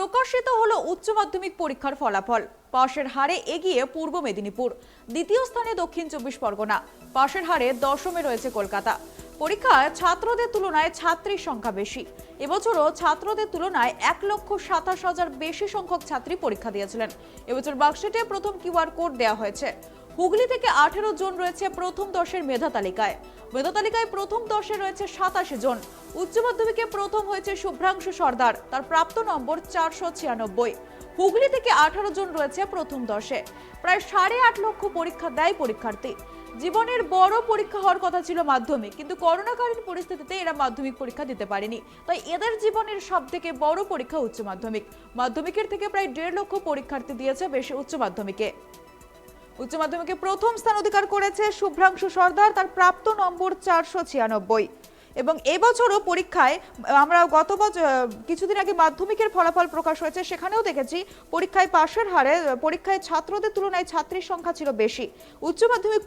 প্রকাশিত হলো উচ্চ মাধ্যমিক পরীক্ষার ফলাফল। পাশের হারে এগিয়ে পূর্ব মেদিনীপুর, দ্বিতীয় স্থানে দক্ষিণ চব্বিশ পরগনা। পাশের হারে দশমে রয়েছে কলকাতা। পরীক্ষায় ছাত্রদের তুলনায় ছাত্রীর সংখ্যা বেশি। এবছরও ছাত্রদের তুলনায় 1,27,000 বেশি সংখ্যক ছাত্রী পরীক্ষা দিয়েছিলেন। এবছর মার্কশিটে প্রথম কিউআর কোড দেওয়া হয়েছে। হুগলি থেকে 18 জন রয়েছে প্রথম 10-এর মেধা তালিকায়। মেধা তালিকায় প্রথম 10-এ রয়েছে 87 জন। উচ্চ মাধ্যমিকে প্রথম হয়েছে শুভ্রাংশু সর্দার, তার প্রাপ্ত নম্বর 496। হুগলি থেকে 18 জন রয়েছে প্রথম 10-এ। প্রায় 8.5 লক্ষ পরীক্ষা দেয় পরীক্ষার্থী। জীবনের বড় পরীক্ষা হওয়ার কথা ছিল মাধ্যমিক, কিন্তু করোনাকালীন পরিস্থিতিতে এরা মাধ্যমিক পরীক্ষা দিতে পারেনি। তাই এদের জীবনের সবথেকে বড় পরীক্ষা উচ্চ মাধ্যমিক। মাধ্যমিকের থেকে প্রায় 1.5 লক্ষ পরীক্ষার্থী দিয়েছে বেশি উচ্চ মাধ্যমিকে। উচ্চ মাধ্যমিকে প্রথম স্থান অধিকার করেছে শুভ্রাংশু সর্দার, তার প্রাপ্ত নম্বর 496। এবং এবছরও পরীক্ষায় আমরা গত বছর কিছুদিন আগে মাধ্যমিকের ফলাফল প্রকাশ হয়েছে, সেখানেও দেখেছি পরীক্ষায় পাশের হারে পরীক্ষায় ছাত্রদের তুলনায় ছাত্রীর সংখ্যা ছিল বেশি। উচ্চ মাধ্যমিক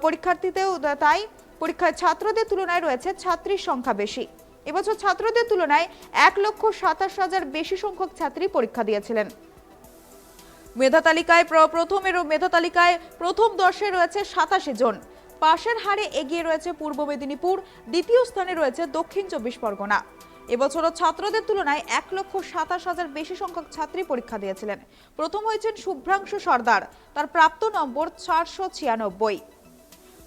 পরীক্ষার্থীতেও তাই পরীক্ষায় ছাত্রদের তুলনায় রয়েছে ছাত্রীর সংখ্যা বেশি। এবছর ছাত্রদের তুলনায় 1,27,000 বেশি সংখ্যক ছাত্রী পরীক্ষা দিয়েছিলেন। মেধা তালিকায় প্রথম 10-এ রয়েছে 87 জন। পাশের হারে এগিয়ে রয়েছে পূর্ব মেদিনীপুর, দ্বিতীয় স্থানে রয়েছে দক্ষিণ চব্বিশ পরগনা। এবছরও ছাত্রদের তুলনায় 1,27,000 বেশি সংখ্যক ছাত্রী পরীক্ষা দিয়েছিলেন। প্রথম হয়েছেন শুভ্রাংশু সর্দার, তার প্রাপ্ত নম্বর 496।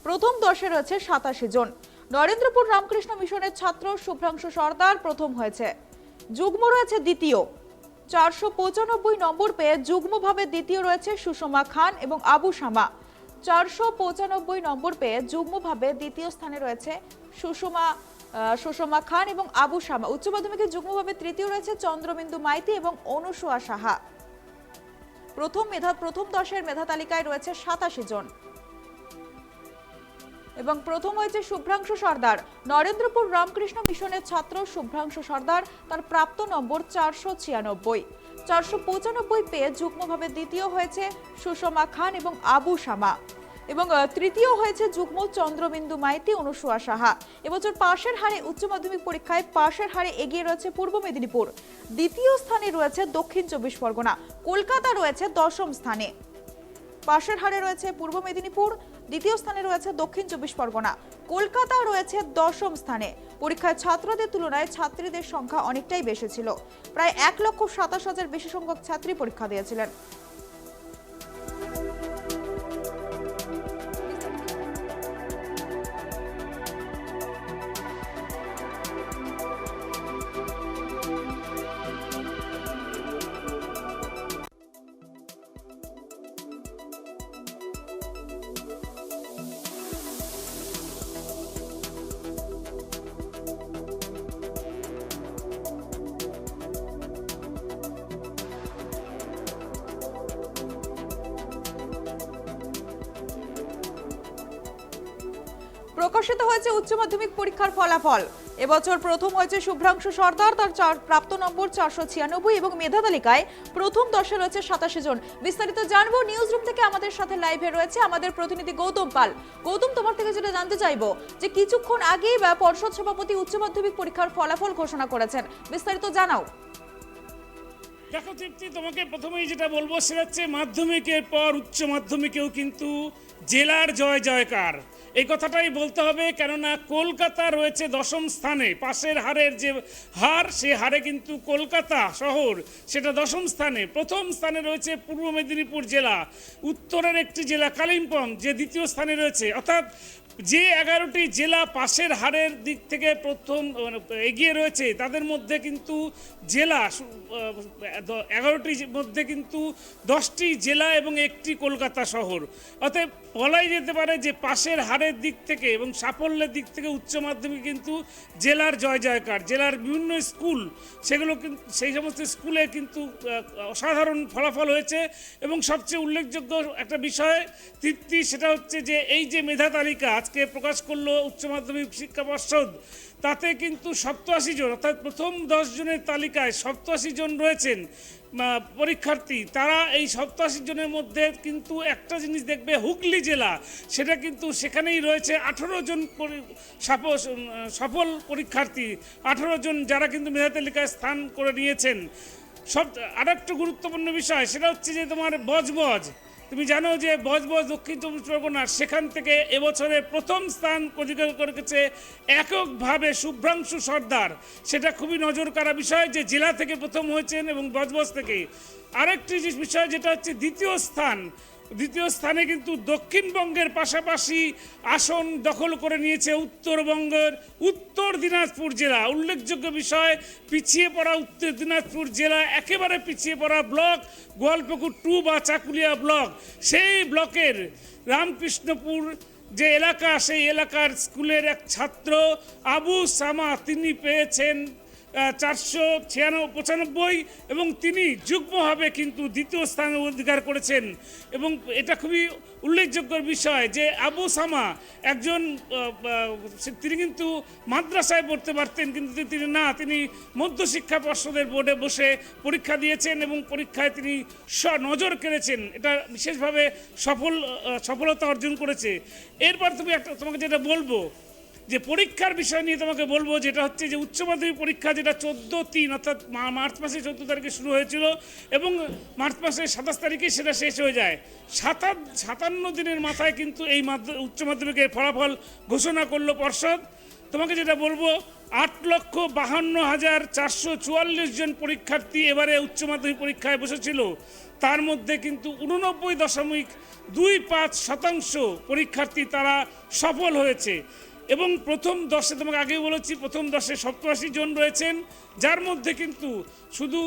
প্রথম 10-এ রয়েছে 87 জন। নরেন্দ্রপুর রামকৃষ্ণ মিশনের ছাত্র শুভ্রাংশু সর্দার প্রথম হয়েছে। যুগ্ম রয়েছে দ্বিতীয়, 495 নম্বর পেয়ে যুগ্মভাবে দ্বিতীয় রয়েছে সুষমা খান এবং আবু শামা। 495 নম্বর পেয়ে যুগ্মভাবে দ্বিতীয় স্থানে রয়েছে সুষমা খান এবং আবু শামা। উচ্চ মাধ্যমিকে যুগ্মভাবে তৃতীয় রয়েছে চন্দ্রবিন্দু মাইতি এবং অনুসুয়া সাহা। প্রথম 10-এর মেধা তালিকায় রয়েছে 87 জন। এবং প্রথম হয়েছে শুভ্রাংশু সর্দার। নরেন্দ্রপুর রামকৃষ্ণ মিশনের ছাত্র শুভ্রাংশু সর্দার, তার প্রাপ্ত নম্বর 496। 495 পেয়ে যুগ্মভাবে দ্বিতীয় হয়েছে সুষমা খান এবং আবু শামা। এবং তৃতীয় হয়েছে যুগ্ম চন্দ্রবিন্দু মাইতি, অনুসুয়া সাহা। এবছর পাশের হারে উচ্চ মাধ্যমিক পরীক্ষায় পাশের হারে এগিয়ে রয়েছে পূর্ব মেদিনীপুর, দ্বিতীয় স্থানে রয়েছে দক্ষিণ চব্বিশ পরগনা। কলকাতা রয়েছে 10ম স্থানে। পাশের হারে রয়েছে পূর্ব মেদিনীপুর, দ্বিতীয় স্থানে রয়েছে দক্ষিণ চব্বিশ পরগনা। কলকাতা রয়েছে 10ম স্থানে। পরীক্ষায় ছাত্রদের তুলনায় ছাত্রীদের সংখ্যা অনেকটাই বেশি ছিল। প্রায় 1,27,000 বেশি সংখ্যক ছাত্রী পরীক্ষা দিয়েছিলেন। প্রকাশিত হয়েছে উচ্চ মাধ্যমিক পরীক্ষার ফলাফল। এবছর প্রথম হয়েছে শুভ্রাংশু সর্দার, তার প্রাপ্ত নম্বর 496 এবং মেধা তালিকায় প্রথম 10-এ রয়েছে 87 জন। বিস্তারিত জানবো নিউজ রুম থেকে। আমাদের সাথে লাইভে রয়েছে আমাদের প্রতিনিধি গৌতম পাল। গৌতম, তোমার থেকে যেটা জানতে চাইবো যে কিছুক্ষণ আগেই পর্ষদ সভাপতি উচ্চ মাধ্যমিক পরীক্ষার ফলাফল ঘোষণা করেছেন, বিস্তারিত জানাও। দেখো তৃপ্তি, তোমাকে প্রথমেই যেটা বলবো সেটা হচ্ছে মাধ্যমিকের পর উচ্চ মাধ্যমিকেও কিন্তু জেলার জয় জয়কার, এই কথাটাই বলতে হবে। কেননা কলকাতা রয়েছে 10ম স্থানে। পাশের হারের যে হার, সে হারে কিন্তু কলকাতা শহর সেটা 10ম স্থানে। প্রথম স্থানে রয়েছে পূর্ব মেদিনীপুর জেলা, উত্তরের একটি জেলা কালিম্পং যে দ্বিতীয় স্থানে রয়েছে। অর্থাৎ যে 11টি জেলা পাশের হারের দিক থেকে প্রথম এগিয়ে রয়েছে, তাদের মধ্যে কিন্তু জেলা 11টির মধ্যে কিন্তু 10টি জেলা এবং একটি কলকাতা শহর। অতএব বলাই যেতে পারে যে পাশের হারের দিক থেকে এবং সাফল্যের দিক থেকে উচ্চ মাধ্যমিক কিন্তু জেলার জয় জয়কার। জেলার বিভিন্ন স্কুল, সেগুলো কিন্তু সেই সমস্ত স্কুলে কিন্তু অসাধারণ ফলাফল হয়েছে। এবং সবচেয়ে উল্লেখযোগ্য একটা বিষয় তৃপ্তি, সেটা হচ্ছে যে এই যে মেধা তালিকা আজকে প্রকাশ করলো উচ্চ মাধ্যমিক শিক্ষা পর্ষদ, তাতে কিন্তু 87 জন, অর্থাৎ প্রথম 10 জনের তালিকায় 87 জন রয়েছেন পরীক্ষার্থী। তারা এই 87 জনের মধ্যে কিন্তু একটা জিনিস দেখবে, হুগলি জেলা, সেটা কিন্তু সেখানেই রয়েছে 18 জন সফল পরীক্ষার্থী, 18 জন যারা কিন্তু মেধা তালিকায় স্থান করে নিয়েছেন। আরেকটা গুরুত্বপূর্ণ বিষয় সেটা হচ্ছে যে তোমার বজবজ, তুমি জানো যে বজবজ দক্ষিণ 24 পরগনার, সেখান থেকে এবছরে প্রথম স্থান অধিকার করেছে এককভাবে শুভ্রাংশু সর্দার। সেটা খুবই নজর কাড়া বিষয় যে জেলা থেকে প্রথম হয়েছেন এবং বজবজ থেকে। আরেকটি যে বিষয় যেটা হচ্ছে দ্বিতীয় স্থানে কিন্তু দক্ষিণবঙ্গের পাশাপাশি আসন দখল করে নিয়েছে উত্তরবঙ্গের উত্তর দিনাজপুর জেলা। উল্লেখযোগ্য বিষয়, পিছিয়ে পড়া উত্তর দিনাজপুর জেলা, একেবারে পিছিয়ে পড়া ব্লক গোয়ালপুকুর 2 বা চাকুলিয়া ব্লক। সেই ব্লকের রামকৃষ্ণপুর যে এলাকা, সেই এলাকার স্কুলের এক ছাত্র আবু সামা, তিনি পেয়েছেন 495 এবং তিনি যুগ্মভাবে কিন্তু দ্বিতীয় স্থান অধিকার করেছেন। এবং এটা খুবই উল্লেখযোগ্য বিষয় যে আবু সামা একজন, তিনি কিন্তু মাদ্রাসায় পড়তে পারতেন, কিন্তু তিনি মধ্যশিক্ষা পর্ষদের বোর্ডে বসে পরীক্ষা দিয়েছেন এবং পরীক্ষায় তিনি নজর কেড়েছেন। এটা বিশেষভাবে সফলতা অর্জন করেছে। এরপর তোমাকে যেটা বলবো যে পরীক্ষার বিষয় নিয়ে তোমাকে বলবো, যেটা হচ্ছে যে উচ্চ মাধ্যমিক পরীক্ষা, যেটা 14/3 অর্থাৎ মার্চ মাসে 14 তারিখে শুরু হয়েছিল এবং মার্চ মাসের 27 তারিখে সেটা শেষ হয়ে যায়। 57 দিনের মাথায় কিন্তু এই উচ্চ মাধ্যমিকের ফলাফল ঘোষণা করলো পর্ষদ। তোমাকে যেটা বলবো, 8,52,444 জন পরীক্ষার্থী এবারে উচ্চ মাধ্যমিক পরীক্ষায় বসেছিল। তার মধ্যে কিন্তু 89.25% পরীক্ষার্থী তারা সফল হয়েছে। এবং প্রথম 10-এ, তোমাকে আগেই বলেছি, প্রথম 10-এ 87 জন রয়েছেন, যার মধ্যে কিন্তু শুধু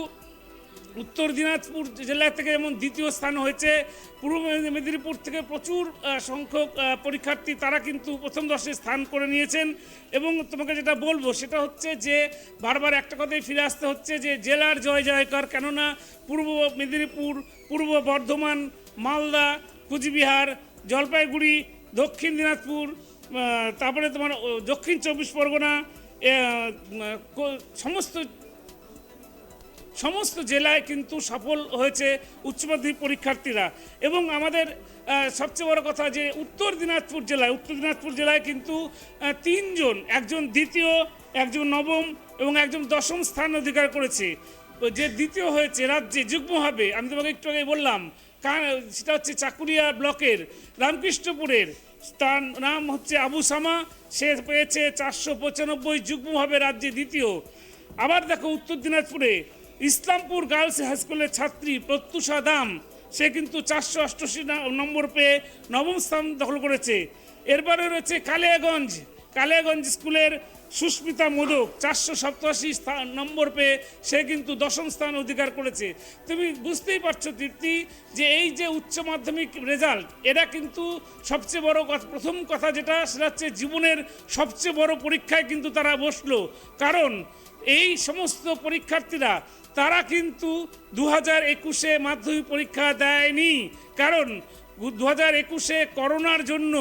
উত্তর দিনাজপুর জেলা থেকে যেমন দ্বিতীয় স্থান হয়েছে, পূর্ব মেদিনীপুর থেকে প্রচুর সংখ্যক পরীক্ষার্থী তারা কিন্তু প্রথম 10-এ স্থান করে নিয়েছেন। এবং তোমাকে যেটা বলবো সেটা হচ্ছে যে বারবার একটা কথাই ফিরে আসতে হচ্ছে যে জেলার জয় জয়কার, কেননা পূর্ব মেদিনীপুর, পূর্ব বর্ধমান, মালদা, কুচবিহার, জলপাইগুড়ি, দক্ষিণ দিনাজপুর, তারপরে তোমার দক্ষিণ 24 পরগনা, সমস্ত জেলায় কিন্তু সফল হয়েছে উচ্চ মাধ্যমিক পরীক্ষার্থীরা। এবং আমাদের সবচেয়ে বড় কথা যে উত্তর দিনাজপুর জেলায় কিন্তু 3 জন, একজন দ্বিতীয়, একজন নবম এবং একজন 10ম স্থান অধিকার করেছে। যে দ্বিতীয় হয়েছে রাজ্যে যুগ্মভাবে, আমি তোমাকে একটু আগে বললাম, সেটা হচ্ছে চাকুলিয়া ব্লকের রামকৃষ্ণপুরের, তার নাম হচ্ছে আবু সামা, সে পেয়েছে 495 যুগ্মভাবে রাজ্যে দ্বিতীয়। আবার দেখো উত্তর দিনাজপুরে ইসলামপুর গার্লস হাই স্কুলের ছাত্রী প্রত্যুষা দাম, সে কিন্তু 488 নম্বর পেয়ে 9ম স্থান দখল করেছে। এরপরে রয়েছে কালিয়াগঞ্জ স্কুলের সুস্মিতা মোদক, 487 নম্বর পেয়ে সে কিন্তু 10ম স্থান অধিকার করেছে। তুমি বুঝতেই পারছো তৃপ্তি যে এই যে উচ্চ মাধ্যমিক রেজাল্ট, এরা কিন্তু সবচেয়ে বড় প্রথম কথা যেটা, সেটা হচ্ছে জীবনের সবচেয়ে বড় পরীক্ষায় কিন্তু তারা বসলো। কারণ এই সমস্ত পরীক্ষার্থীরা তারা কিন্তু 2021-এ মাধ্যমিক পরীক্ষা দেয়নি, কারণ 2021-এ করোনার জন্য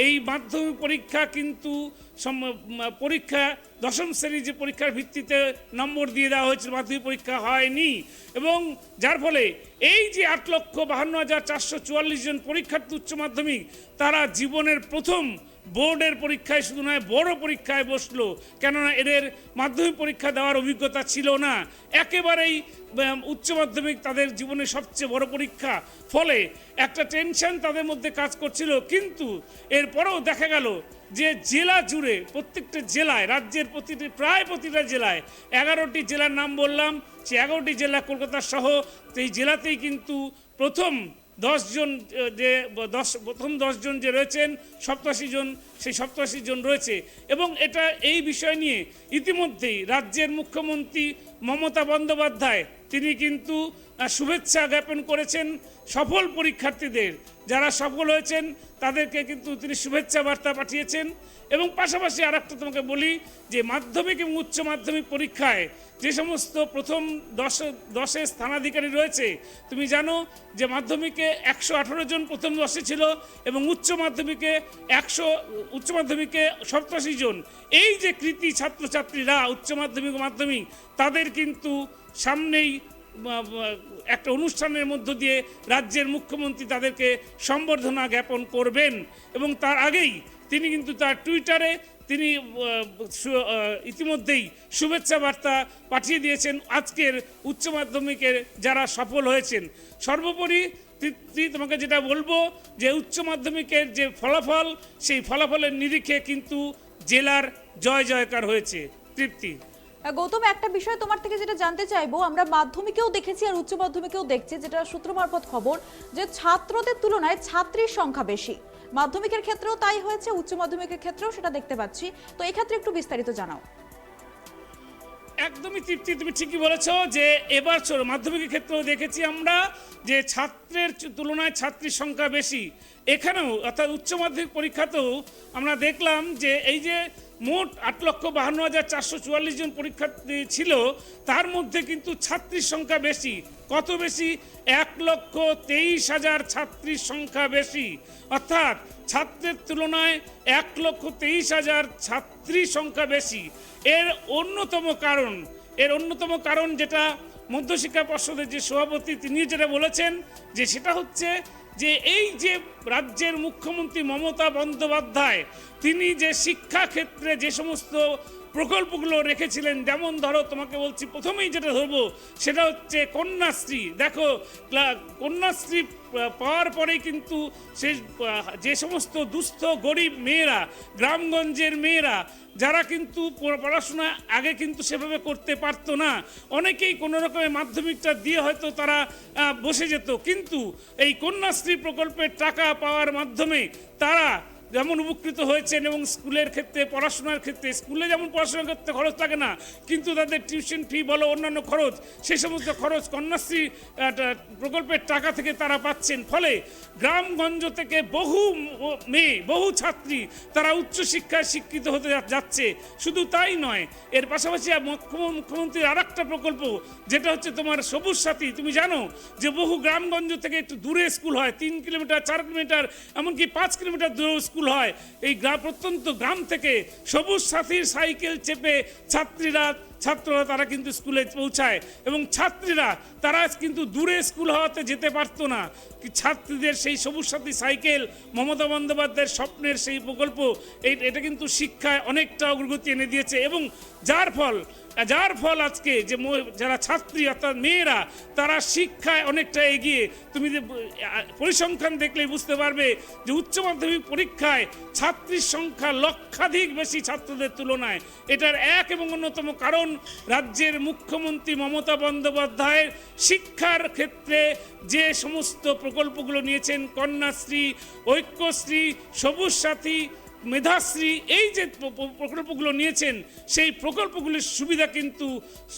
এই মাধ্যমিক পরীক্ষা কিন্তু পরীক্ষা 10ম শ্রেণীর যে পরীক্ষার ভিত্তিতে নম্বর দিয়ে দেওয়া হয়েছিল, মাধ্যমিক পরীক্ষা হয়নি। এবং যার ফলে এই যে 8,52,444 জন পরীক্ষার্থী উচ্চ মাধ্যমিক, তারা জীবনের প্রথম বোর্ডের পরীক্ষায় শুধু নয় বড় পরীক্ষায় বসলো, কেননা এদের মাধ্যমিক পরীক্ষা দেওয়ার অভিজ্ঞতা ছিল না। একেবারেই উচ্চ মাধ্যমিক তাদের জীবনের সবচেয়ে বড় পরীক্ষা, ফলে একটা টেনশন তাদের মধ্যে কাজ করছিল। কিন্তু এরপরেও দেখা গেল যে জেলা জুড়ে, প্রত্যেকটা জেলায়, রাজ্যের প্রায় প্রতিটা জেলায়, 11টি জেলার নাম বললাম, সেই 11টি জেলা কলকাতা সহ এই জেলাতেই কিন্তু প্রথম 10 জন যে রয়েছেন, 87 জন, সেই 87 জন রয়েছে। এবং এই বিষয় নিয়ে ইতিমধ্যেই রাজ্যের মুখ্যমন্ত্রী মমতা বন্দ্যোপাধ্যায় তিনি কিন্তু শুভেচ্ছা জ্ঞাপন করেছেন সফল পরীক্ষার্থীদের। যারা সফল হয়েছেন তাদেরকে কিন্তু তিনি শুভেচ্ছা বার্তা পাঠিয়েছেন। এবং পাশাপাশি আর একটা তোমাকে বলি যে মাধ্যমিক এবং উচ্চ মাধ্যমিক পরীক্ষায় যে সমস্ত প্রথম 10 স্থানাধিকারী রয়েছে, তুমি জানো যে মাধ্যমিকে 118 জন প্রথম 10 ছিল এবং উচ্চ মাধ্যমিকে 87 জন। এই যে কৃতি ছাত্রছাত্রীরা উচ্চ মাধ্যমিক ও মাধ্যমিক, তাদের কিন্তু সামনেই একটা অনুষ্ঠানের মধ্য দিয়ে রাজ্যের মুখ্যমন্ত্রী তাদেরকে সম্বর্ধনা জ্ঞাপন করবেন। এবং তার আগেই তিনি কিন্তু তার টুইটারে তিনি ইতিমধ্যেই শুভেচ্ছা বার্তা পাঠিয়ে দিয়েছেন আজকের উচ্চ মাধ্যমিকের যারা সফল হয়েছেন। সর্বোপরি তোমাকে যেটা বলবো যে উচ্চ মাধ্যমিকের যে ফলাফল, সেই ফলাফলের নিরিখে কিন্তু জেলার জয় জয়কার হয়েছে। তৃপ্তি, গৌতম, একটা বিষয় তোমার থেকে যেটা জানতে চাইবো, আমরা মাধ্যমিকেও দেখেছি আর উচ্চ মাধ্যমিকেও দেখছি, যেটা সূত্র মারফত খবর, যে ছাত্রদের তুলনায় ছাত্রীর সংখ্যা বেশি। মাধ্যমিকের ক্ষেত্রেও তাই হয়েছে, উচ্চ মাধ্যমিকের ক্ষেত্রেও সেটা দেখতে পাচ্ছি। তো এই ক্ষেত্রে একটু বিস্তারিত জানাও। একদমই তৃপ্তি, তুমি ঠিকই বলেছো যে এবার মাধ্যমিকের ক্ষেত্রেও দেখেছি আমরা যে ছাত্রের তুলনায় ছাত্রীর সংখ্যা বেশি। এখানেও অর্থাৎ উচ্চ মাধ্যমিক পরীক্ষাতেও আমরা দেখলাম যে এই যে মোট 8,52,444 জন পরীক্ষার্থী ছিল, তার মধ্যে কিন্তু ছাত্রীর সংখ্যা বেশি। কত বেশি? 1,23,000 ছাত্রীর সংখ্যা বেশি। অর্থাৎ ছাত্রের তুলনায় 1,23,000 ছাত্রীর সংখ্যা বেশি। এর অন্যতম কারণ যেটা মধ্যশিক্ষা পর্ষদের যে সভাপতি তিনি যেটা বলেছেন যে সেটা হচ্ছে যে এই যে রাজ্যের মুখ্যমন্ত্রী মমতা বন্দ্যোপাধ্যায় তিনি যে শিক্ষা ক্ষেত্রে যে সমস্ত প্রকল্পগুলো রেখেছিলেন, যেমন ধরো তোমাকে বলছি প্রথমেই যেটা ধরবো সেটা হচ্ছে কন্যাশ্রী। দেখো কন্যাশ্রী পাওয়ার পরেই কিন্তু যে সমস্ত দুস্থ গরিব মেয়েরা, গ্রামগঞ্জের মেয়েরা যারা কিন্তু পড়াশোনা আগে কিন্তু সেভাবে করতে পারতো না, অনেকেই কোনো রকমের মাধ্যমিকটা দিয়ে হয়তো তারা বসে যেত, কিন্তু এই কন্যাশ্রী প্রকল্পের টাকা পাওয়ার মাধ্যমে তারা যেমন উপকৃত হয়েছেন এবং স্কুলের ক্ষেত্রে পড়াশোনার ক্ষেত্রে, স্কুলে যেমন পড়াশোনার ক্ষেত্রে খরচ লাগে না, কিন্তু তাদের টিউশন ফি বলো অন্যান্য খরচ, সেই সমস্ত খরচ কন্যাশ্রী প্রকল্পের টাকা থেকে তারা পাচ্ছেন। ফলে গ্রামগঞ্জ থেকে বহু মেয়ে, বহু ছাত্রী তারা উচ্চশিক্ষায় শিক্ষিত হতে যাচ্ছে। শুধু তাই নয়, এর পাশাপাশি মুখ্যমন্ত্রীর আর একটা প্রকল্প যেটা হচ্ছে তোমার সবুজ সাথী। তুমি জানো যে বহু গ্রামগঞ্জ থেকে একটু দূরে স্কুল হয়, 3 কিলোমিটার 4 কিলোমিটার এমনকি 5 কিলোমিটার দূরে স্কুল হয়। এই প্রত্যন্ত গ্রাম থেকে সবুজ সাথীর সাইকেল চেপে ছাত্ররা তারা কিন্তু স্কুলে পৌঁছায় এবং ছাত্রীরা তারা কিন্তু দূরে স্কুল হওয়াতে যেতে পারতো না। ছাত্রীদের সেই সবুজ সাথী সাইকেল, মমতা বন্দ্যোপাধ্যায়ের স্বপ্নের সেই প্রকল্প, এটা কিন্তু শিক্ষায় অনেকটা অগ্রগতি এনে দিয়েছে এবং যার ফল আজকে যে যারা ছাত্রী অর্থাৎ মেয়েরা তারা শিক্ষায় অনেকটা এগিয়ে। তুমি পরিসংখ্যান দেখলেই বুঝতে পারবে যে উচ্চ মাধ্যমিক পরীক্ষায় ছাত্রীর সংখ্যা লক্ষাধিক বেশি ছাত্রদের তুলনায়। এটার এক এবং অন্যতম কারণ রাজ্যের মুখ্যমন্ত্রী মমতা বন্দ্যোপাধ্যায়ের শিক্ষার ক্ষেত্রে যে সমস্ত প্রকল্পগুলো নিয়েছেন, কন্যাশ্রী, ঐক্যশ্রী, সবুজ সাথী, মেধাশ্রী, এই যে প্রকল্পগুলো নিয়েছেন সেই প্রকল্পগুলির সুবিধা কিন্তু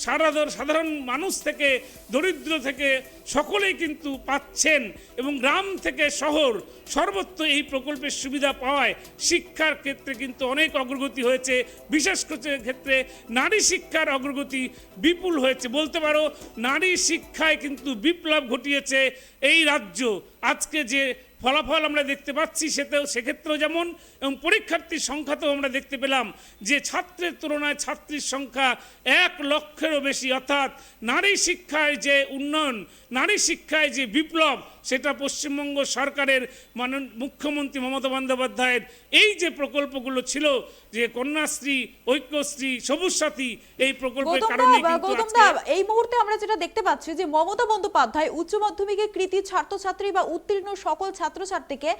সাধারণ মানুষ থেকে দরিদ্র থেকে সকলেই কিন্তু পাচ্ছেন এবং গ্রাম থেকে শহর সর্বত্র এই প্রকল্পের সুবিধা পাওয়ায় শিক্ষার ক্ষেত্রে কিন্তু অনেক অগ্রগতি হয়েছে। বিশেষ ক্ষেত্রে নারী শিক্ষার অগ্রগতি বিপুল হয়েছে, বলতে পারো নারী শিক্ষায় কিন্তু বিপ্লব ঘটিয়েছে এই রাজ্য। আজকে যে ফলাফল আমরা দেখতে পাচ্ছি সেক্ষেত্রেও যেমন, এবং পরীক্ষার্থীর সংখ্যাতেও আমরা দেখতে পেলাম যে ছাত্রের তুলনায় ছাত্রীর সংখ্যা 1 লক্ষেরও বেশি। অর্থাৎ নারী শিক্ষায় যে উন্নয়ন, নারী শিক্ষায় যে বিপ্লব, সেটা পশ্চিমবঙ্গ সরকারের মুখ্যমন্ত্রী মমতা বন্দ্যোপাধ্যায়ের এই যে প্রকল্পগুলো ছিল, যে কন্যাশ্রী, ঐক্যশ্রী, সবুজ সাথী, এই প্রকল্পের কারণে এই মুহূর্তে আমরা যেটা দেখতে পাচ্ছি যে মমতা বন্দ্যোপাধ্যায় উচ্চ মাধ্যমিকে কৃতী ছাত্রছাত্রী বা উত্তীর্ণ সকল ছাত্রছাত্রীকে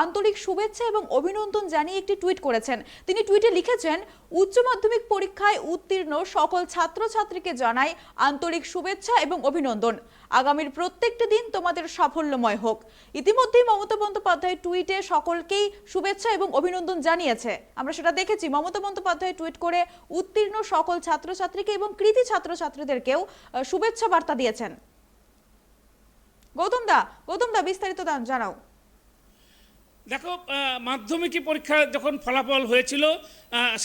আন্তরিক শুভেচ্ছা এবং অভিনন্দন জানিয়ে একটি টুইট করেছেন। তিনি টুইটে লিখেছেন, উচ্চ মাধ্যমিক পরীক্ষায় উত্তীর্ণ সকল ছাত্রছাত্রীকে জানাই আন্তরিক শুভেচ্ছা এবং অভিনন্দন। আগামীর প্রত্যেকটি দিন তোমাদের সাফল্যময় হোক। ইতিমধ্যেই মমতা বন্দ্যোপাধ্যায় টুইটে সকলকেই শুভেচ্ছা এবং অভিনন্দন জানিয়েছে। আমরা সেটা দেখেছি, মমতা বন্দ্যোপাধ্যায় টুইট করে উত্তীর্ণ সকল ছাত্রছাত্রীকে এবং কৃতি ছাত্রছাত্রীদেরকেও শুভেচ্ছা বার্তা দিয়েছেন। গৌতম দা বিস্তারিত জানাও। দেখো, মাধ্যমিক পরীক্ষা যখন ফলাফল হয়েছিল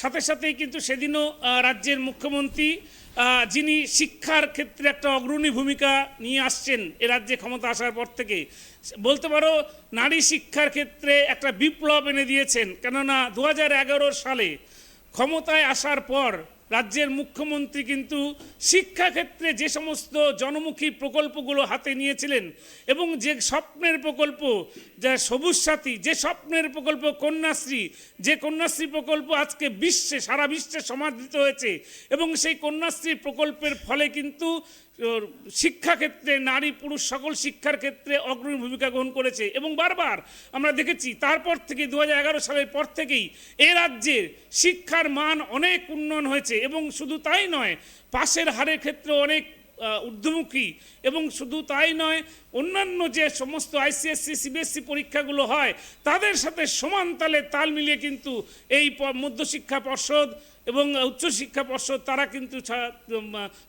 সাথে সাথেই কিন্তু সেদিনও রাজ্যের মুখ্যমন্ত্রী, যিনি শিক্ষার ক্ষেত্রে একটা অগ্রণী ভূমিকা নিয়ে আসছেন এ রাজ্যে ক্ষমতা আসার পর থেকে, বলতে পারো নারী শিক্ষার ক্ষেত্রে একটা বিপ্লব এনে দিয়েছেন। কেননা 2011 সালে ক্ষমতায় আসার পর রাজ্যের মুখ্যমন্ত্রী কিন্তু শিক্ষাক্ষেত্রে যে সমস্ত জনমুখী প্রকল্পগুলো হাতে নিয়েছিলেন এবং যে স্বপ্নের প্রকল্প, যা সবুজ সাথী, যে স্বপ্নের প্রকল্প কন্যাশ্রী, যে কন্যাশ্রী প্রকল্প আজকে সারা বিশ্বে সমাদৃত হয়েছে, এবং সেই কন্যাশ্রী প্রকল্পের ফলে কিন্তু শিক্ষাক্ষেত্রে নারী পুরুষ সকল শিক্ষার ক্ষেত্রে অগ্রণী ভূমিকা গ্রহণ করেছে। এবং বারবার আমরা দেখেছি তারপর থেকে 2011 সালের পর থেকেই এ রাজ্যের শিক্ষার মান অনেক উন্নয়ন হয়েছে। এবং শুধু তাই নয়, পাশের হারের ক্ষেত্রে অনেক ঊর্ধ্বমুখী, এবং শুধু তাই নয়, অন্যান্য যে সমস্ত আইসিএসসি সিবিএসসি পরীক্ষাগুলো হয় তাদের সাথে সমান তালে তাল মিলিয়ে কিন্তু এই মধ্যশিক্ষা পর্ষদ এবং উচ্চশিক্ষা পর্ষদ তারা কিন্তু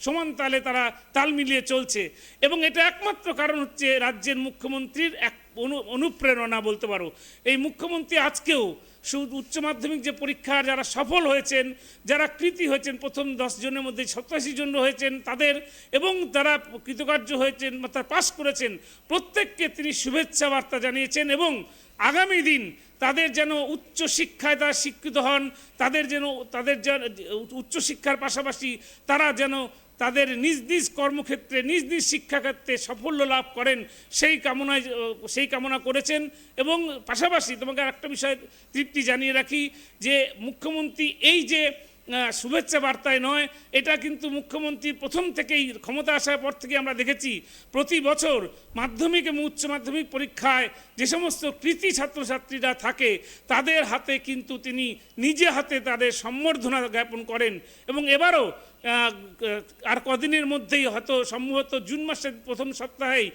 সমান তালে তারা তাল মিলিয়ে চলছে। এবং এটা একমাত্র কারণ হচ্ছে রাজ্যের মুখ্যমন্ত্রীর এক অনুপ্রেরণা বলতে পারো। এই মুখ্যমন্ত্রী আজকেও শুধু উচ্চ মাধ্যমিক যে পরীক্ষার যারা সফল হয়েছেন, যারা কৃতী হয়েছেন, প্রথম 10 জনের মধ্যে 87 জন হয়েছেন তাদের, এবং যারা কৃতকার্য হয়েছেন বা তারা পাশ করেছেন, প্রত্যেককে তিনি শুভেচ্ছা বার্তা জানিয়েছেন। এবং আগামী দিন তাদের যেন উচ্চ শিক্ষায় তারা শিক্ষিত হন, তাদের উচ্চশিক্ষার পাশাপাশি তারা যেন তাদের নিজ নিজ কর্মক্ষেত্রে নিজ নিজ শিক্ষাক্ষেত্রে সাফল্য লাভ করেন, সেই কামনা করেছেন। এবং পাশাপাশি তোমাকে আরেকটা বিষয় তৃপ্তি জানিয়ে রাখি যে মুখ্যমন্ত্রী এই যে শুভেচ্ছা বার্তায় নয়, এটা কিন্তু মুখ্যমন্ত্রী প্রথম থেকেই ক্ষমতা আসার পর থেকে আমরা দেখেছি প্রতি বছর মাধ্যমিক এবং উচ্চ মাধ্যমিক পরীক্ষায় যে সমস্ত কৃতী ছাত্রছাত্রীরা থাকে তাদের হাতে কিন্তু তিনি নিজে হাতে তাদের সম্বর্ধনা জ্ঞাপন করেন। এবং এবারও আর কদিনের মধ্যেই হয়তো সম্ভবত জুন মাসের প্রথম সপ্তাহেই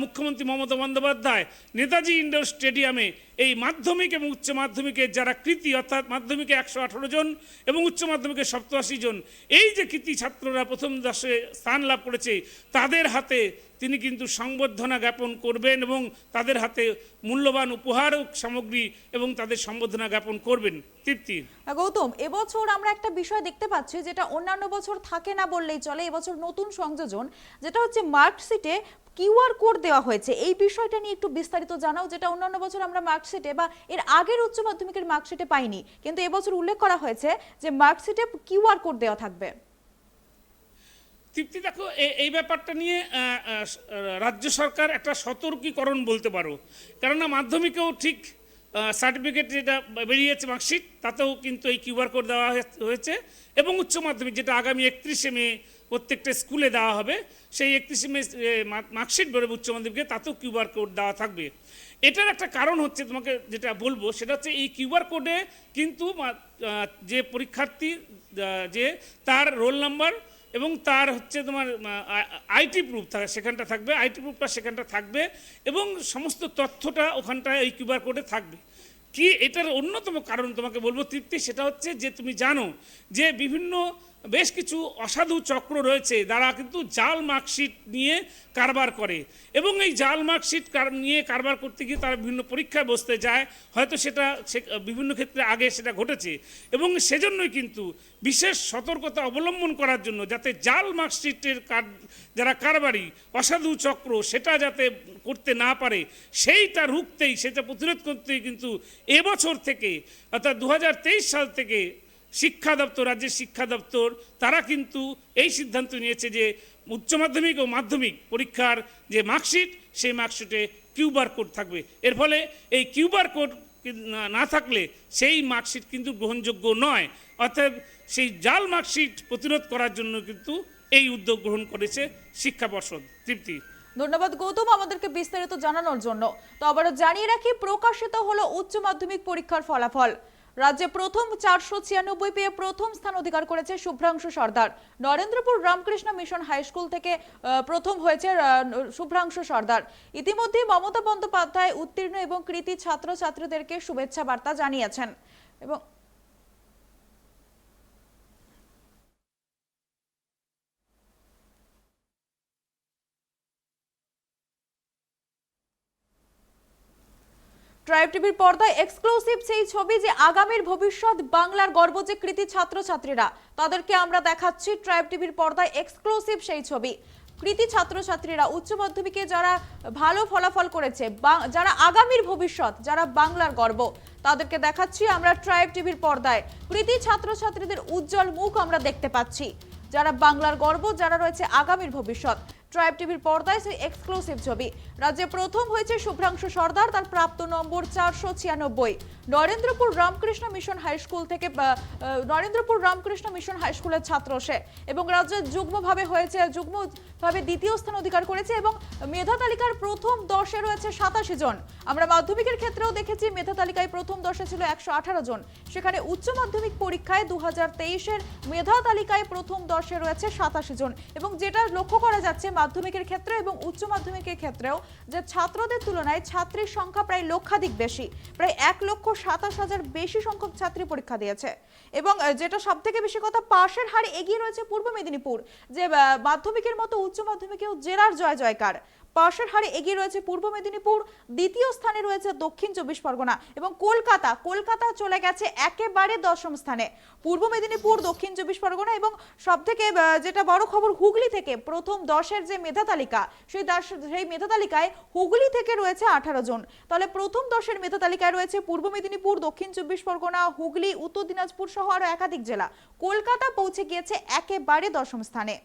মুখ্যমন্ত্রী মমতা বন্দ্যোপাধ্যায় নেতাজি ইন্ডোর স্টেডিয়ামে এই মাধ্যমিক এবং উচ্চ মাধ্যমিকের যারা কৃতী, অর্থাৎ মাধ্যমিকে 118 জন এবং উচ্চ মাধ্যমিকে 87 জন, এই যে কৃতী ছাত্ররা প্রথম 10-এ স্থান লাভ করেছে তাদের হাতে তিনি কিন্তু সংবর্ধনা জ্ঞাপন করবেন এবং তাদের হাতে মূল্যবান উপহার সামগ্রী এবং তাদের সম্বর্ধনা জ্ঞাপন করবেন। তৃপ্তি, গৌতম, এবছর আমরা একটা বিষয় দেখতে পাচ্ছি যেটা অন্যান্য বছর থাকে না বললেই চলে। এবছর নতুন সংযোজন, যেটা হচ্ছে মার্কশিটে কিউআর কোড দেওয়া হয়েছে। এই বিষয়টা নিয়ে একটু বিস্তারিত জানাও, যেটা অন্যান্য বছর আমরা মার্কশিটে বা এর আগের উচ্চ মাধ্যমিকের মার্কশিটে পাইনি, কিন্তু এবছর উল্লেখ করা হয়েছে যে মার্কশিটে কিউআর কোড দেওয়া থাকবে। তৃপ্তি, দেখো এই ব্যাপারটা নিয়ে রাজ্য সরকার একটা সতর্কীকরণ বলতে পারো। কেননা মাধ্যমিকেও ঠিক সার্টিফিকেট যেটা বেরিয়েছে মার্কশিট, তাতেও কিন্তু এই কিউআর কোড দেওয়া হয়েছে। এবং উচ্চ মাধ্যমিক যেটা আগামী 31শে মে প্রত্যেকটা স্কুলে দেওয়া হবে, সেই 31শে মে মার্কশিট বেরোবে উচ্চ মাধ্যমিকে, তাতেও কিউআর কোড দেওয়া থাকবে। এটার একটা কারণ হচ্ছে, তোমাকে যেটা বলবো সেটা হচ্ছে এই কিউআর কোডে কিন্তু যে পরীক্ষার্থী যে তার রোল নাম্বার এবং তার হচ্ছে তোমার আইটি প্রুফ সেখানটা থাকবে, আইটি প্রুফটা সেখানটা থাকবে এবং সমস্ত তথ্যটা ওখানটায় এই কিউআর কোডে থাকবে। কি এটার অন্যতম কারণ তোমাকে বলবো তৃপ্তি, সেটা হচ্ছে যে তুমি জানো যে বেশ কিছু অসাধু চক্র রয়েছে যারা কিন্তু জাল মার্কশিট নিয়ে কারবার করে, এবং এই জাল মার্কশিট নিয়ে কারবার করতে গিয়ে তারা বিভিন্ন পরীক্ষায় বসতে যায়। হয়তো সেটা বিভিন্ন ক্ষেত্রে আগে সেটা ঘটেছে, এবং সেজন্যই কিন্তু বিশেষ সতর্কতা অবলম্বন করার জন্য যাতে জাল মার্কশিটের যারা কারবারি অসাধু চক্র সেটা যাতে করতে না পারে, সেইটা রুখতেই, সেটা প্রতিরোধ করতেই কিন্তু এবছর থেকে অর্থাৎ 2023 সাল থেকে শিক্ষা দপ্তর, রাজ্যের শিক্ষা দপ্তর তারা কিন্তু এই সিদ্ধান্ত নিয়েছে যে উচ্চ মাধ্যমিক ও মাধ্যমিক পরীক্ষার যে মার্কশিট, সেই মার্কশিটে কিউআর কোড থাকবে। এর ফলে এই কিউআর কোড না থাকলে সেই মার্কশিট কিন্তু গ্রহণযোগ্য নয়। অর্থাৎ সেই জাল মার্কশিট প্রতিরোধ করার জন্য কিন্তু এই উদ্যোগ গ্রহণ করেছে শিক্ষা পর্ষদ। তৃপ্তি, ধন্যবাদ গৌতম আমাদেরকে বিস্তারিত জানানোর জন্য। তো আবারও জানিয়ে রাখি, প্রকাশিত হলো উচ্চ মাধ্যমিক পরীক্ষার ফলাফল। রাজ্যে প্রথম 496 পেয়ে প্রথম স্থান অধিকার করেছে Subhranshu Sardar. Narendrapur Ramakrishna mission high school থেকে প্রথম হয়েছে শুভ্রাংশু সর্দার। ইতিমধ্যে মমতা বন্দ্যোপাধ্যায় উত্তীর্ণ এবং কৃতী ছাত্রছাত্রীদেরকে শুভেচ্ছা বার্তা জানিয়েছেন। এবং ট্রাইব টিভির পর্দায় এক্সক্লুসিভ সেই ছবি, যে আগামীর ভবিষ্যৎ বাংলার গর্ব যে কৃতী ছাত্রছাত্রীরা, তাদেরকে আমরা দেখাচ্ছি ট্রাইব টিভির পর্দায় এক্সক্লুসিভ সেই ছবি। কৃতী ছাত্রছাত্রীরা উচ্চ মাধ্যমিকে যারা ভালো ফলাফল করেছে, যারা আগামীর ভবিষ্যৎ, যারা বাংলার গর্ব, তাদেরকে দেখাচ্ছি আমরা ট্রাইব টিভির পর্দায়। কৃতী ছাত্রছাত্রীদের উজ্জ্বল মুখ আমরা দেখতে পাচ্ছি, যারা বাংলার গর্ব, যারা রয়েছে আগামীর ভবিষ্যৎ। ট্রাইব টিভির পর্দায় সেই এক্সক্লুসিভ ছবি। রাজ্যে প্রথম হয়েছে শুভ্রাংশু সর্দার, তার প্রাপ্ত number 496। Narendrapur Ramakrishna mission high school থেকে নরেন্দ্রপুর রামকৃষ্ণ মিশন হাই স্কুলের ছাত্র সে, এবং রাজ্যে যুগ্মভাবে দ্বিতীয় স্থান অধিকার করেছে এবং মেধা তালিকার প্রথম 10-এ রয়েছে 87 জন। আমরা মাধ্যমিকের ক্ষেত্রেও দেখেছি মেধা তালিকায় প্রথম 10-এ ছিল 118 জন। সেখানে উচ্চ মাধ্যমিক পরীক্ষায় 2023-এর মেধা তালিকায় প্রথম 10-এ রয়েছে 87 জন। এবং যেটা লক্ষ্য করা যাচ্ছে মাধ্যমিকের ক্ষেত্রে এবং উচ্চ মাধ্যমিকের ক্ষেত্রেও, যে ছাত্রদের তুলনায় ছাত্রীর সংখ্যা প্রায় লক্ষাধিক বেশি, প্রায় 1,27,000 বেশি সংখ্যক ছাত্রী পরীক্ষা দিয়েছে। এবং যেটা সব থেকে বেশি কথা, পাশের হারে এগিয়ে রয়েছে পূর্ব মেদিনীপুর, যে মাধ্যমিকের মতো উচ্চ মাধ্যমিকেও জেলার জয় জয়কার। পাশের হারে এগিয়ে রয়েছে পূর্ব মেদিনীপুর, দ্বিতীয় স্থানে রয়েছে দক্ষিণ 24 পরগনা, এবং কলকাতা চলে গেছে একেবারে 10ম স্থানে। পূর্ব মেদিনীপুর, দক্ষিণ 24 পরগনা এবং সবথেকে যেটা বড় খবর, হুগলি থেকে প্রথম 10-এর যে মেধা তালিকা, সেই মেধা তালিকায় হুগলি থেকে রয়েছে 18 জন। তাহলে প্রথম 10-এর মেধা তালিকায় রয়েছে পূর্ব মেদিনীপুর, দক্ষিণ 24 পরগনা, হুগলি, উত্তর দিনাজপুর সহ আরো একাধিক জেলা। কলকাতা পৌঁছে গিয়েছে একেবারে 10ম স্থানে।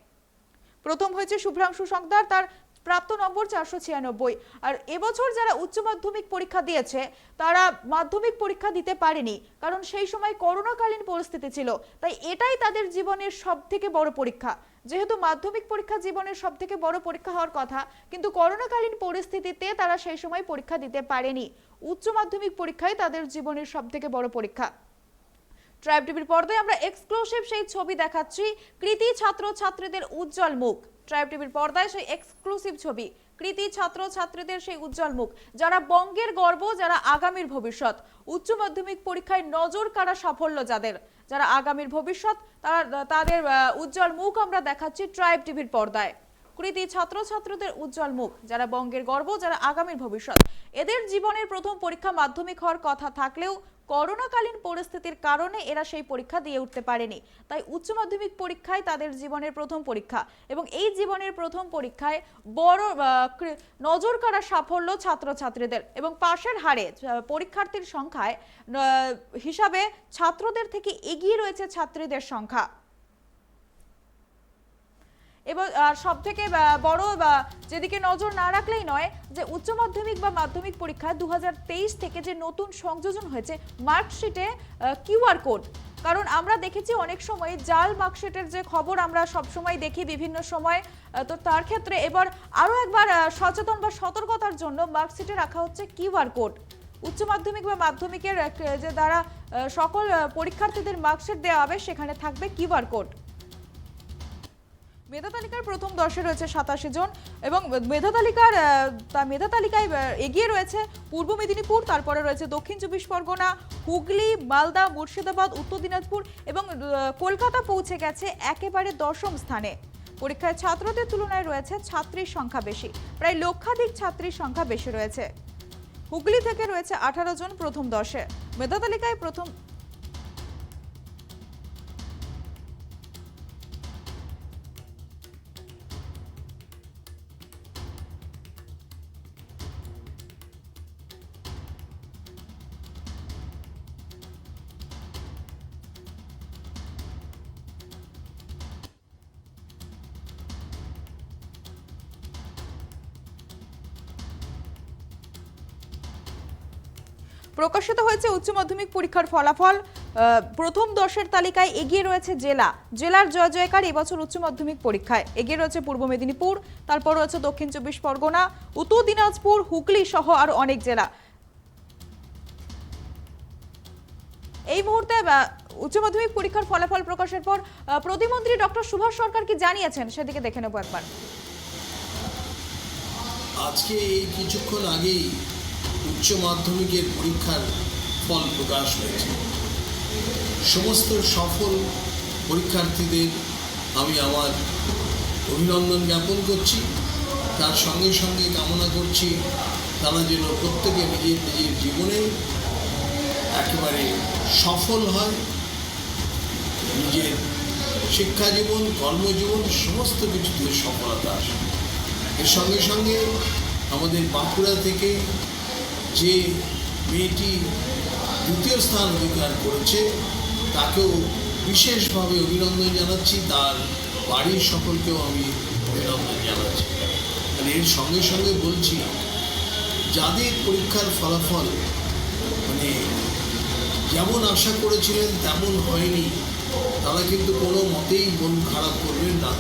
প্রথম হয়েছে শুভ্রাংশু সর্দার, তার প্রাপ্ত নম্বর 496। আর এবছর যারা উচ্চ মাধ্যমিক পরীক্ষা দিয়েছে, তারা মাধ্যমিক পরীক্ষা দিতে পারেনি, কারণ সেই সময় করোনাকালীন পরিস্থিতি ছিল। তাই এটাই তাদের জীবনের সবথেকে বড় পরীক্ষা। যেহেতু মাধ্যমিক পরীক্ষা জীবনের সবথেকে বড় পরীক্ষা হওয়ার কথা, কিন্তু করোনাকালীন পরিস্থিতিতে তারা সেই সময় পরীক্ষা দিতে পারেনি। উচ্চ মাধ্যমিক পরীক্ষাই তাদের জীবনের সবথেকে বড় পরীক্ষা। ট্রাইব টিভির পর্দায় আমরা এক্সক্লুসিভ সেই ছবি দেখাচ্ছি, কৃতী ছাত্রছাত্রীদের উজ্জ্বল মুখ। ট্রাইব টিভির পর্দায় সেই এক্সক্লুসিভ ছবি, কৃতী ছাত্রছাত্রীদের সেই উজ্জ্বল মুখ, যারা বঙ্গের গর্ব, যারা আগামীর ভবিষ্যৎ। উচ্চ মাধ্যমিক পরীক্ষায় নজর কাড়া সাফল্য যারা আগামীর ভবিষ্যৎ, তাদের উজ্জ্বল মুখ আমরা দেখাচ্ছি ট্রাইব টিভির পর্দায়। কৃতী ছাত্রছাত্রীদের উজ্জ্বল মুখ, যারা বঙ্গের গর্ব, যারা আগামীর ভবিষ্যৎ। এদের জীবনের প্রথম পরীক্ষা মাধ্যমিক হওয়ার কথা থাকলেও করোনাকালীন পরিস্থিতির কারণে এরা সেই পরীক্ষা দিয়ে উঠতে পারেনি। তাই উচ্চ মাধ্যমিক পরীক্ষায় তাদের জীবনের প্রথম পরীক্ষা, এবং এই জীবনের প্রথম পরীক্ষায় বড় নজর কাড়া সাফল্য ছাত্রছাত্রীদের, এবং পাশের হারে পরীক্ষার্থীর সংখ্যায় হিসাবে ছাত্রদের থেকে এগিয়ে রয়েছে ছাত্রীদের সংখ্যা। এবং সব থেকে বড় যেদিকে নজর না রাখলেই নয়, যে উচ্চ মাধ্যমিক বা মাধ্যমিক পরীক্ষা 2023 থেকে যে নতুন সংযোজন হয়েছে মার্কশিটে কিউআর কোড। কারণ আমরা দেখেছি অনেক সময় জাল মার্কশিটের যে খবর আমরা সব সময় দেখি বিভিন্ন সময়, তো তার ক্ষেত্রে এবার আরো একবার সচেতন বা সতর্কতার জন্য মার্কশিটে রাখা হচ্ছে কিউআর কোড। উচ্চ মাধ্যমিক বা মাধ্যমিকের যে দ্বারা সকল পরীক্ষার্থীদের মার্কশিট দেওয়া হবে, সেখানে থাকবে কিউআর কোড। মেধা তালিকার প্রথম 10-এ রয়েছে 87 জন, এবং মেধা তালিকায় এগিয়ে রয়েছে পূর্ব মেদিনীপুর, তারপরে রয়েছে দক্ষিণ 24 পরগনা, হুগলি, মালদা, মুর্শিদাবাদ, উত্তর দিনাজপুর, এবং কলকাতা পৌঁছে গেছে একেবারে 10ম স্থানে। পরীক্ষায় ছাত্রদের তুলনায় রয়েছে ছাত্রীর সংখ্যা বেশি, প্রায় লক্ষাধিক ছাত্রীর সংখ্যা বেশি রয়েছে। হুগলি থেকে রয়েছে 18 জন প্রথম 10-এ। মেধা তালিকায় প্রথম প্রকাশিত হয়েছে উচ্চ মাধ্যমিক পরীক্ষার ফলাফল। প্রথম 10-এর তালিকায় এগিয়ে রয়েছে জেলার জয় জয়কার। এবছর উচ্চ মাধ্যমিক পরীক্ষায় এগিয়ে রয়েছে পূর্ব মেদিনীপুর, তারপর রয়েছে দক্ষিণ 24 পরগনা, উত্তর দিনাজপুর, হুগলি সহ আরো অনেক জেলা। এই মুহূর্তে উচ্চ মাধ্যমিক পরীক্ষার ফলাফল প্রকাশের পর প্রতিমন্ত্রী ডক্টর সুভাষ সরকার কি জানিয়েছেন সেদিকে দেখে নেব একবার। আজকে এই কিছুক্ষণ আগেই উচ্চ মাধ্যমিকের পরীক্ষার ফল প্রকাশ হয়েছে। সমস্ত সফল পরীক্ষার্থীদের আমি আমার অভিনন্দন জ্ঞাপন করছি। তার সঙ্গে সঙ্গে কামনা করছি তারা যেন প্রত্যেকে নিজের নিজের জীবনে একেবারে সফল হয়, নিজের শিক্ষা জীবন, কর্মজীবন সমস্ত কিছুতে সফলতা আসে। এর সঙ্গে সঙ্গে আমাদের বাঁকুড়া থেকে যে মেয়েটি দ্বিতীয় স্থান অধিকার করেছে তাকেও বিশেষভাবে অভিনন্দন জানাচ্ছি, তার বাড়ির সকলকেও আমি অভিনন্দন জানাচ্ছি। আর এর সঙ্গে সঙ্গে বলছি, যাদের পরীক্ষার ফলাফল যেমন আশা করেছিলেন তেমন হয়নি, তারা কিন্তু কোনো মতেই মন খারাপ করবেন না।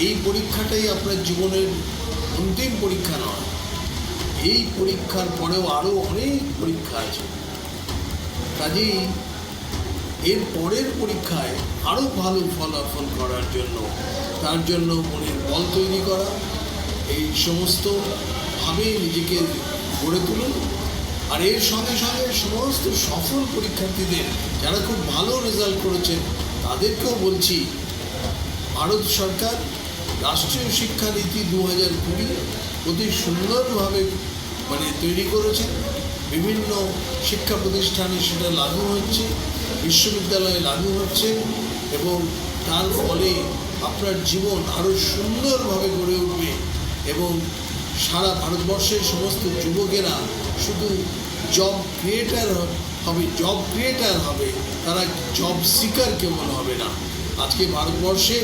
এই পরীক্ষাটাই আপনার জীবনের অন্তিম পরীক্ষা নয়। এই পরীক্ষার পরেও আরও অনেক পরীক্ষা আছে। কাজেই এর পরের পরীক্ষায় আরও ভালো ফলাফল করার জন্য, তার জন্য মনের বল তৈরি করা, এই সমস্তভাবে নিজেকে গড়ে তুলুন। আর এর সঙ্গে সঙ্গে সমস্ত সফল পরীক্ষার্থীদের যারা খুব ভালো রেজাল্ট করেছেন তাদেরকেও বলছি, ভারত সরকার রাষ্ট্রীয় শিক্ষানীতি 2020 অতি সুন্দরভাবে তৈরি করেছেন। বিভিন্ন শিক্ষা প্রতিষ্ঠানে সেটা লাগু হচ্ছে, বিশ্ববিদ্যালয়ে লাগু হচ্ছে, এবং তার ফলে আপনার জীবন আরও সুন্দরভাবে গড়ে উঠবে এবং সারা ভারতবর্ষের সমস্ত যুবকেরা শুধু জব ক্রিয়েটার হবে, তারা জব সিকার কেবল হবে না। আজকে ভারতবর্ষে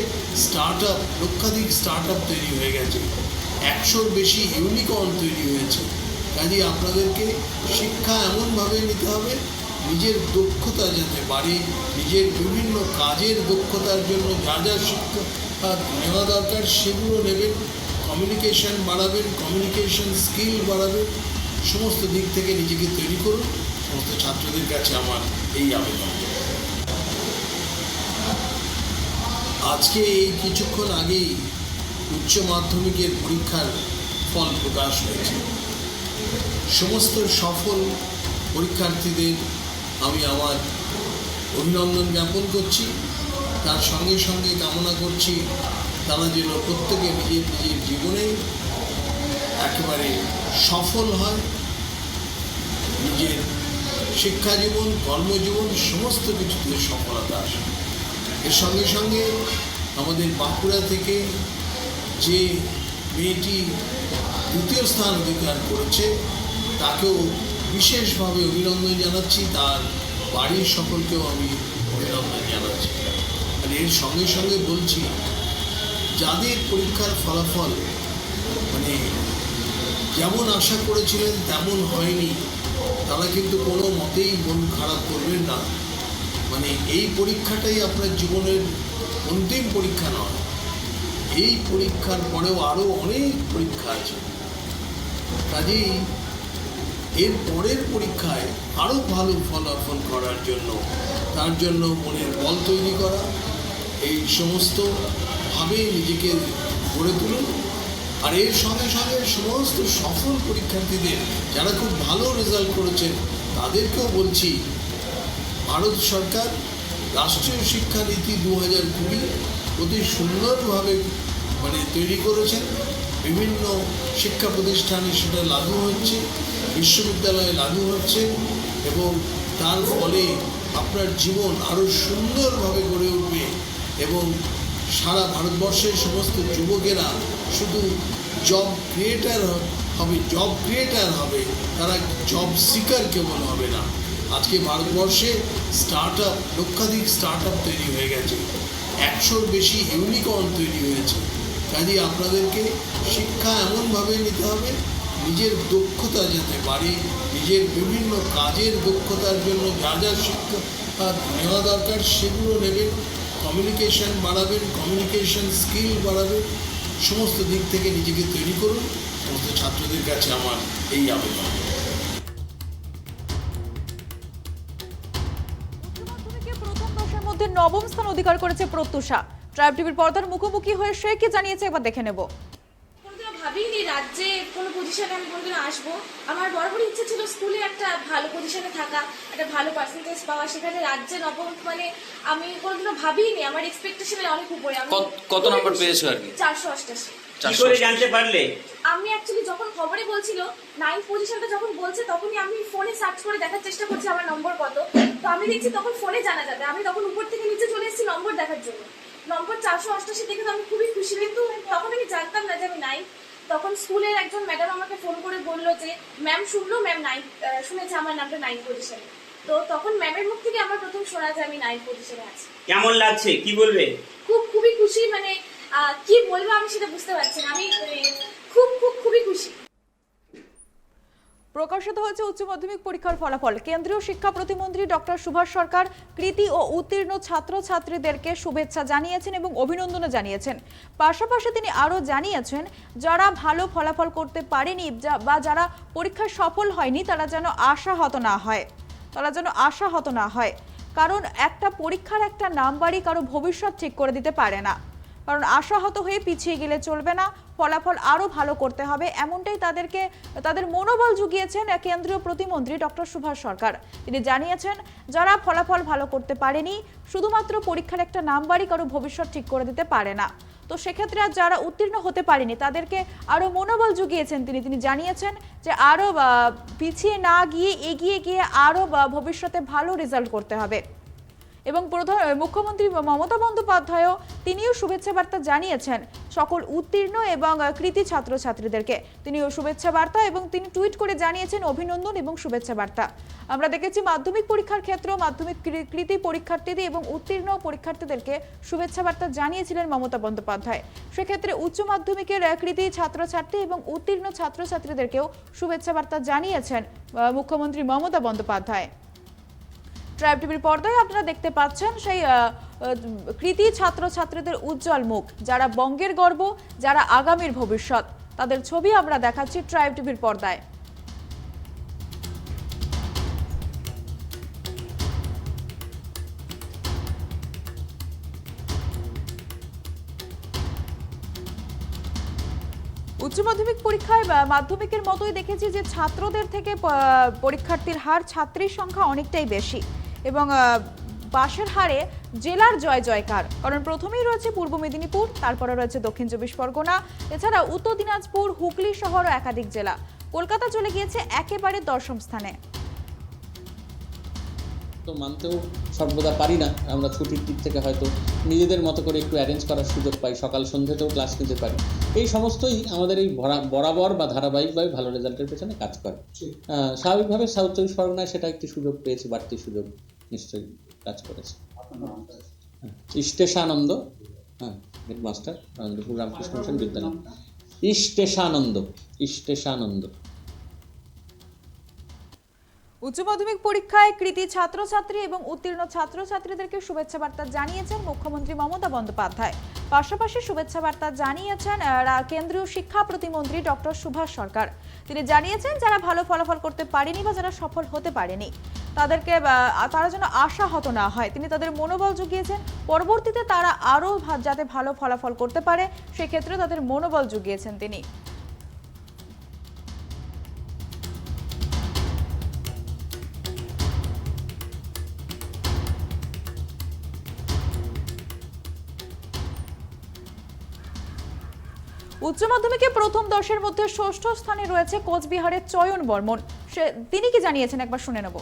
লক্ষাধিক স্টার্ট আপ তৈরি হয়ে গেছে, 100-র বেশি ইউনিকর্ন তৈরি হয়েছে। কাজে আপনাদেরকে শিক্ষা এমনভাবে নিতে হবে নিজের দক্ষতা যাতে বাড়ে, নিজের বিভিন্ন কাজের দক্ষতার জন্য যা যা শিক্ষা নেওয়া দরকার সেগুলো নেবেন, কমিউনিকেশন বাড়াবেন, কমিউনিকেশন স্কিল বাড়াবেন, সমস্ত দিক থেকে নিজেকে তৈরি করুন। সমস্ত ছাত্রদের কাছে আমার এই আবেদন। আজকে এই কিছুক্ষণ আগেই উচ্চ মাধ্যমিকের পরীক্ষার ফল প্রকাশ হয়েছে। সমস্ত সফল পরীক্ষার্থীদের আমি আমার অভিনন্দন জ্ঞাপন করছি। তার সঙ্গে সঙ্গে কামনা করছি তারা যেন প্রত্যেকে নিজের নিজের জীবনে একেবারে সফল হয়, নিজের শিক্ষা জীবন, কর্মজীবন সমস্ত কিছুতে সফলতা আসে। এর সঙ্গে সঙ্গে আমাদের বাঁকুড়া থেকে যে মেয়েটি দ্বিতীয় স্থান অধিকার করেছে তাকেও বিশেষভাবে অভিনন্দন জানাচ্ছি, তার বাড়ির সকলকেও আমি অভিনন্দন জানাচ্ছি। আর এর সঙ্গে সঙ্গে বলছি, যাদের পরীক্ষার ফলাফল যেমন আশা করেছিলেন তেমন হয়নি, তারা কিন্তু কোনো মতেই মন খারাপ করবেন না। এই পরীক্ষাটাই আপনার জীবনের অন্তিম পরীক্ষা নয়। এই পরীক্ষার পরেও আরও অনেক পরীক্ষা আছে। কাজেই এর পরের পরীক্ষায় আরও ভালো ফলাফল করার জন্য, তার জন্য মনের বল তৈরি করা, এই সমস্তভাবে নিজেকে গড়ে তুলুন। আর এর সঙ্গে সঙ্গে সমস্ত সফল পরীক্ষার্থীদের যারা খুব ভালো রেজাল্ট করেছেন তাদেরকেও বলছি, ভারত সরকার রাষ্ট্রীয় শিক্ষানীতি 2020 অতি সুন্দরভাবে তৈরি করেছেন। বিভিন্ন শিক্ষা প্রতিষ্ঠানে সেটা লাগু হচ্ছে, বিশ্ববিদ্যালয়ে লাগু হচ্ছে, এবং তার ফলে আপনার জীবন আরও সুন্দরভাবে গড়ে উঠবে এবং সারা ভারতবর্ষের সমস্ত যুবকেরা শুধু জব ক্রিয়েটার হবে, তারা জব সিকার কেবল হবে না। আজকে ভারতবর্ষে লক্ষাধিক স্টার্ট আপ তৈরি হয়ে গেছে, 100-র বেশি ইউনিকর্ন তৈরি হয়েছে। কাজে আপনাদেরকে শিক্ষা এমনভাবে নিতে হবে নিজের দক্ষতা যাতে বাড়ে, নিজের বিভিন্ন কাজের দক্ষতার জন্য যা যা শিক্ষা নেওয়া দরকার সেগুলো নেবেন, কমিউনিকেশন বাড়াবেন, কমিউনিকেশন স্কিল বাড়াবেন, সমস্ত দিক থেকে নিজেকে তৈরি করুন। সমস্ত ছাত্রদের কাছে আমার এই আবেদন। নবম স্থান অধিকার করেছে প্রত্যুষা। ট্রাইব টিভির পর্দার মুখোমুখি হয়ে সে কি জানিয়েছে একবার দেখে নেব। কোনোদিনও ভাবিনি রাজ্যে কোনো পজিশনে আমি কোনোদিনও আসবো। আমার বরাবরই ইচ্ছে ছিল স্কুলে একটা ভালো পজিশনে থাকা, একটা ভালো পার্সেন্টেজ পাওয়া, সেখানে রাজ্যে নবম, মানে আমি কোনোদিনও ভাবিনি, আমার এক্সপেকটেশনের অনেক উপরে। আমি কত নম্বর পেয়েছো আর কি? 488। কি করে জানতে পারলে? আমি অ্যাকচুয়ালি যখন খবরে বলছিল 9th পজিশনটা যখন বলছে, তখনই আমি ফোনে সার্চ করে দেখার চেষ্টা করছি আমার নম্বর কত। তো আমি দেখছি তখন ফোনে জানা যাবে। আমি তখন উপর থেকে নিচে চলে এসেছি নম্বর দেখার জন্য। নম্বর 488 দেখে তো আমি খুবই খুশি, কিন্তু তখন আমি জানতাম না যে আমি 9th। তখন স্কুলের একজন ম্যাডাম আমাকে ফোন করে বললো যে ম্যাম শুনলো, ম্যাম 9th শুনেছে আমার নামটা 9th পজিশনে। তো তখন ম্যামের মুখ থেকে আমার প্রথম শোনা যে আমি 9th পজিশনে আছি। কেমন লাগছে, কি বলবে? খুবই খুশি, মানে কি বলবো আমি সেটা বুঝতে পারছি না। আমি খুবই খুশি। প্রকাশিত হয়েছে উচ্চ মাধ্যমিক পরীক্ষার ফলাফল। কেন্দ্রীয় শিক্ষা প্রতিমন্ত্রী ডক্টর সুভাষ সরকার কৃতী ও উত্তীর্ণ ছাত্রছাত্রীদেরকে শুভেচ্ছা জানিয়েছেন এবং অভিনন্দনও জানিয়েছেন। পাশাপাশি তিনি আরও জানিয়েছেন যারা ভালো ফলাফল করতে পারেনি বা যারা পরীক্ষায় সফল হয়নি তারা যেন আশাহত না হয়, কারণ একটা পরীক্ষার একটা নাম্বারই কারো ভবিষ্যৎ ঠিক করে দিতে পারে না। কারণ আশাহত হয়ে পিছিয়ে গেলে চলবে না, ফলাফল আরও ভালো করতে হবে, এমনটাই তাদের মনোবল জুগিয়েছেন কেন্দ্রীয় প্রতিমন্ত্রী ডক্টর সুভাষ সরকার। তিনি জানিয়েছেন যারা ফলাফল ভালো করতে পারেনি, শুধুমাত্র পরীক্ষার একটা নাম্বারই কারো ভবিষ্যৎ ঠিক করে দিতে পারে না। তো সেক্ষেত্রে আর যারা উত্তীর্ণ হতে পারেনি তাদেরকে আরও মনোবল জুগিয়েছেন তিনি জানিয়েছেন যে আরও পিছিয়ে না গিয়ে এগিয়ে গিয়ে আরও ভবিষ্যতে ভালো রেজাল্ট করতে হবে। এবং মুখ্যমন্ত্রী মমতা বন্দ্যোপাধ্যায়ও তিনিও শুভেচ্ছা বার্তা জানিয়েছেন সকল উত্তীর্ণ এবং কৃতী ছাত্রছাত্রীদেরকে। তিনিও শুভেচ্ছা বার্তা এবং তিনি টুইট করে জানিয়েছেন অভিনন্দন এবং শুভেচ্ছা বার্তা। আমরা দেখেছি মাধ্যমিক পরীক্ষার ক্ষেত্রে মাধ্যমিক কৃতী পরীক্ষার্থীদের এবং উত্তীর্ণ পরীক্ষার্থীদেরকে শুভেচ্ছা বার্তা জানিয়েছিলেন মমতা বন্দ্যোপাধ্যায়। সেক্ষেত্রে উচ্চ মাধ্যমিকের কৃতী ছাত্রছাত্রী এবং উত্তীর্ণ ছাত্রছাত্রীদেরকেও শুভেচ্ছা বার্তা জানিয়েছেন মুখ্যমন্ত্রী মমতা বন্দ্যোপাধ্যায়। ট্রাইব টিভির পর্দায় আপনারা দেখতে পাচ্ছেন সেই কৃতী ছাত্রছাত্রীদের উজ্জ্বল মুখ, যারা বঙ্গের গর্ব, যারা আগামীর ভবিষ্যৎ, তাদের ছবি আমরা দেখাচ্ছি ট্রাইব টিভির পর্দায়। উচ্চ মাধ্যমিক পরীক্ষায় মাধ্যমিকের মতোই দেখেছি যে ছাত্রদের থেকে পরীক্ষার্থীর হার, ছাত্রীর সংখ্যা অনেকটাই বেশি এবং পাশের হারে জেলার জয়কার। কারণ প্রথমেই রয়েছে পূর্ব মেদিনীপুর, তারপরে রয়েছে দক্ষিণ 24 পরগনা, এছাড়া উত্তর দিনাজপুর, হুগলি শহর একাধিক জেলা। কলকাতা চলে গিয়েছে একেবারে 10ম স্থানে। তো মানতেও সর্বদা পারি না, আমরা ছুটির দিক থেকে হয়তো নিজেদের মতো করে একটু অ্যারেঞ্জ করার সুযোগ পাই, সকাল সন্ধ্যেতেও ক্লাস নিতে পারি। এই সমস্তই আমাদের এই বরাবর বা ধারাবাহিকভাবে ভালো রেজাল্টের পেছনে কাজ করে। স্বাভাবিকভাবে সাউথ 24 পরগনায় সেটা একটি সুযোগ পেয়েছে, বাড়তি সুযোগ নিশ্চয়ই কাজ করেছে। ইষ্টেশানন্দ, হেডমাস্টার আনন্দপুর রামকৃষ্ণ মিশন বিদ্যালয়। ইষ্টেশানন্দ। উচ্চ মাধ্যমিক পরীক্ষায় কৃতী ছাত্রছাত্রী এবং উত্তীর্ণ ছাত্রছাত্রীদেরকে শুভেচ্ছা বার্তা জানিয়েছেন মুখ্যমন্ত্রী মমতা বন্দ্যোপাধ্যায়। পাশাপাশি শুভেচ্ছা বার্তা জানিয়েছেন কেন্দ্রীয় শিক্ষা প্রতিমন্ত্রী ডক্টর সুভাষ সরকার। তিনি জানিয়েছেন যারা ভালো ফলাফল করতে পারেনি বা যারা সফল হতে পারেনি তারা যেন আশাহত না হয়। তিনি তাদের মনোবল জুগিয়েছেন, পরবর্তীতে তারা আরও যাতে ভালো ফলাফল করতে পারে সেক্ষেত্রে তাদের মনোবল জুগিয়েছেন তিনি। উচ্চ মাধ্যমিকে প্রথম 10-এর মধ্যে 6ষ্ঠ স্থানে রয়েছে কোচবিহারের চয়ন বর্মন। তিনি কি জানিয়েছেন একবার শুনে নেব।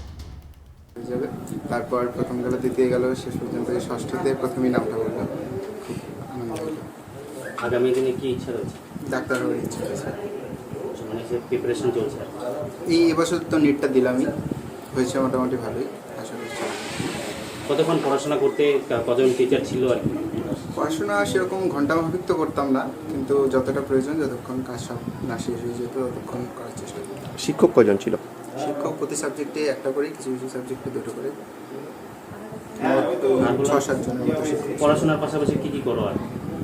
তারপর প্রথম গেল, দ্বিতীয় গেল, শেষ পর্যন্ত ষষ্ঠতে প্রথমেই নামটা বললাম। আগামী দিনে কি ইচ্ছা রয়েছে? ডাক্তার হওয়ার ইচ্ছা আছে। মানে যে প্রিপারেশন চলছে এই এবছর তো নেটটা দিলামই, হয়েছে মোটামুটি ভালোই, আশা করছি। কতক্ষণ পড়াশোনা করতে কজন টিচার ছিল আর কি? পড়াশোনা সেরকম ঘন্টা মাফিক তো করতাম না, কিন্তু যতটা প্রয়োজন, যতক্ষণ কাজ সব না শেষ হয়ে যেত ততক্ষণ করার চেষ্টা করতাম। শিক্ষক কজন ছিল? শিক্ষক প্রতি সাবজেক্টে একটা করে, কিছু কিছু সাবজেক্টে দুটো করে, 6-7 জনের মতো শিক্ষক। পড়াশোনার পাশাপাশি কি করো? আর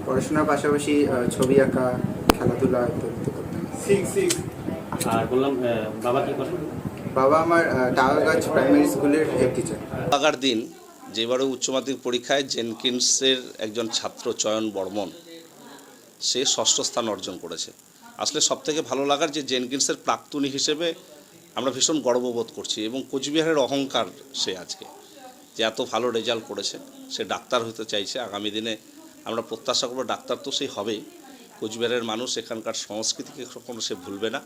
পড়াশোনার পাশাপাশি ছবি আঁকা, খেলাধুলা ইত্যাদি করতাম। আর বললাম বাবা কি করে? বাবা আমার টাওয়ারগাছ প্রাইমারি স্কুলের হেড টিচার। আগার দিন যে এবারে উচ্চ মাধ্যমিক পরীক্ষায় জেনকিন্সের একজন ছাত্র চয়ন বর্মন সে 6ষ্ঠ স্থান অর্জন করেছে। আসলে সবথেকে ভালো লাগার যে জেনকিন্সের প্রাক্তনী হিসেবে আমরা ভীষণ গর্ববোধ করছি এবং কোচবিহারের অহংকার সে আজকে যে এত ভালো রেজাল্ট করেছে। সে ডাক্তার হতে চাইছে, আগামী দিনে আমরা প্রত্যাশা করব ডাক্তার তো সেই হবেই। কোচবিহারের মানুষ এখানকার সংস্কৃতিকে কখনো সে ভুলবে না,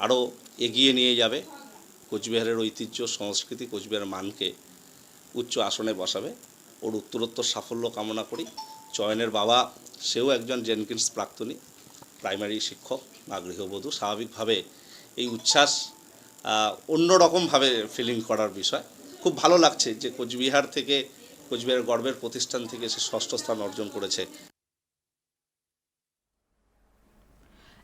আরও এগিয়ে নিয়ে যাবে কোচবিহারের ঐতিহ্য সংস্কৃতি, কোচবিহারের মানকে উচ্চ আসনে বসাবে। ওর উত্তরোত্তর সাফল্য কামনা করি। চয়নের বাবা সেও একজন জেনকিন্স প্রাক্তনী প্রাইমারি শিক্ষক বা গৃহবধূ। স্বাভাবিকভাবে এই উচ্ছ্বাস অন্যরকমভাবে ফিলিং করার বিষয়। খুব ভালো লাগছে যে কোচবিহার থেকে, কোচবিহারের গর্বের প্রতিষ্ঠান থেকে সে 6ষ্ঠ স্থান অর্জন করেছে।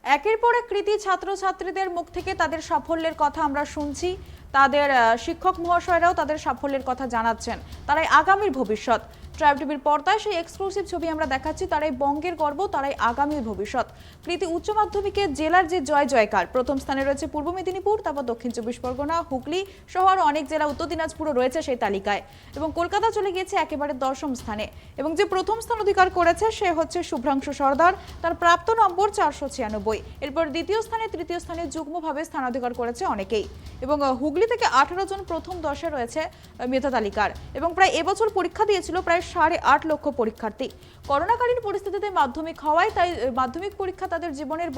একের পর এক কৃতি ছাত্রছাত্রীদের মুখ থেকে তাদের সাফল্যের কথা আমরা শুনছি। তাদের শিক্ষক মহাশয়রাও তাদের সাফল্যের কথা জানাচ্ছেন। তারাই আগামীর ভবিষ্যৎ। ট্রাইব টিভির পর্দায় সেই এক্সক্লুসিভ ছবি আমরা দেখাচ্ছি। তারাই বঙ্গের গর্ব, তারাই আগামীর ভবিষ্যৎ। কৃতি উচ্চ মাধ্যমিকে জেলার যে জয় জয়কার, প্রথম স্থানে রয়েছে পূর্ব মেদিনীপুর, তারপর দক্ষিণ 24 পরগনা, হুগলি সহ আরও অনেক জেলা, উত্তর দিনাজপুরও রয়েছে সেই তালিকায়। এবং কলকাতা চলে গিয়েছে একেবারে 10ম স্থানে। এবং যে প্রথম স্থান অধিকার করেছে সে হচ্ছে শুভ্রাংশু সর্দার, তার প্রাপ্ত নম্বর 496। এরপর দ্বিতীয় স্থানে, তৃতীয় স্থানে যুগ্মভাবে স্থানাধিকার করেছে অনেকেই। এবং হুগলি থেকে 18 জন প্রথম 10-এ রয়েছে মেধা তালিকার। এবং প্রায় এবছর পরীক্ষা দিয়েছিল প্রায় 8.5 লক্ষ পরীক্ষার্থী। করোনাকালীন পরিস্থিতিতে মাধ্যমিক হওয়ায় তাই মাধ্যমিক পরীক্ষা তাদের জীবনের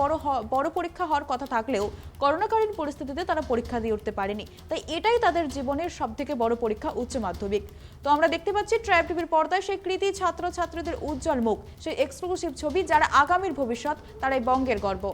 বড় পরীক্ষা হওয়ার কথা থাকলেও করোনাকালীন পরিস্থিতিতে তারা পরীক্ষা দিয়ে উঠতে পারেনি। তাই এটাই তাদের জীবনের সবথেকে বড় পরীক্ষা, উচ্চ মাধ্যমিক। তো আমরা দেখতে পাচ্ছি ট্রাইব টিভির পর্দায় সেই কৃতি ছাত্রছাত্রীদের উজ্জ্বল মুখ, সেই এক্সক্লুসিভ ছবি, যারা আগামীর ভবিষ্যৎ, তারাই বঙ্গের গর্ব।